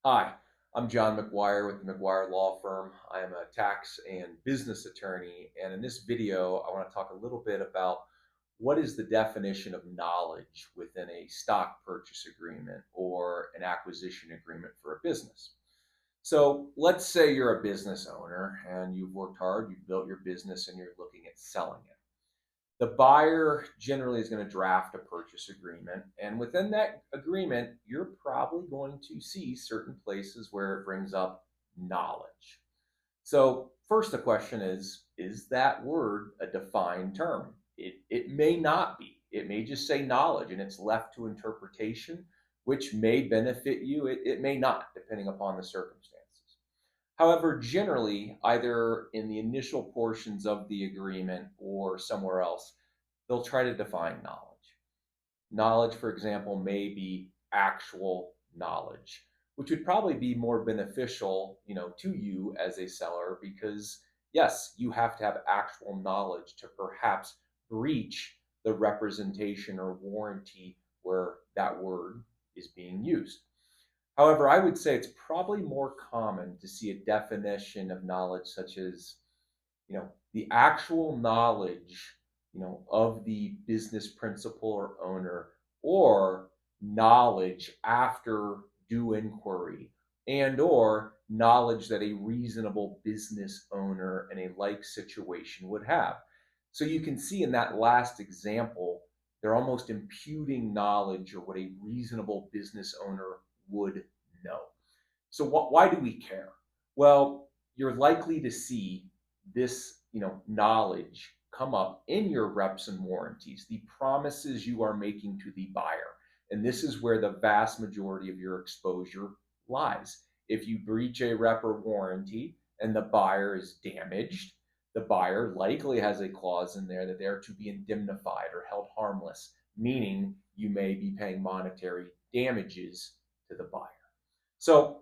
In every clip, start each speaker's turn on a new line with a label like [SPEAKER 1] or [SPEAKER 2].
[SPEAKER 1] Hi, I'm John McGuire with the McGuire Law Firm. I am a tax and business attorney, and in this video, I want to talk a little bit about what is the definition of knowledge within a stock purchase agreement or an acquisition agreement for a business. So, let's say you're a business owner and you've worked hard, you've built your business, and you're looking at selling it. The buyer generally is going to draft a purchase agreement. And within that agreement, you're probably going to see certain places where it brings up knowledge. So, first, the question is that word a defined term? It may not be. It may just say knowledge and it's left to interpretation, which may benefit you. It may not, depending upon the circumstances. However, generally, either in the initial portions of the agreement or somewhere else, they'll try to define knowledge. Knowledge, for example, may be actual knowledge, which would probably be more beneficial, to you as a seller because yes, you have to have actual knowledge to perhaps breach the representation or warranty where that word is being used. However, I would say it's probably more common to see a definition of knowledge such as, the actual knowledge, of the business principal or owner, or knowledge after due inquiry, and or knowledge that a reasonable business owner in a like situation would have. So you can see in that last example, they're almost imputing knowledge or what a reasonable business owner would know. So why do we care? Well, you're likely to see this, knowledge come up in your reps and warranties, the promises you are making to the buyer. And this is where the vast majority of your exposure lies. If you breach a rep or warranty and the buyer is damaged, the buyer likely has a clause in there that they are to be indemnified or held harmless, meaning you may be paying monetary damages to the buyer. So,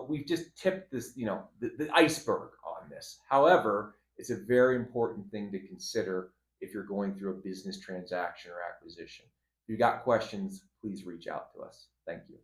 [SPEAKER 1] we've just tipped this, the iceberg on this. However, it's a very important thing to consider if you're going through a business transaction or acquisition. If you've got questions, please reach out to us. Thank you.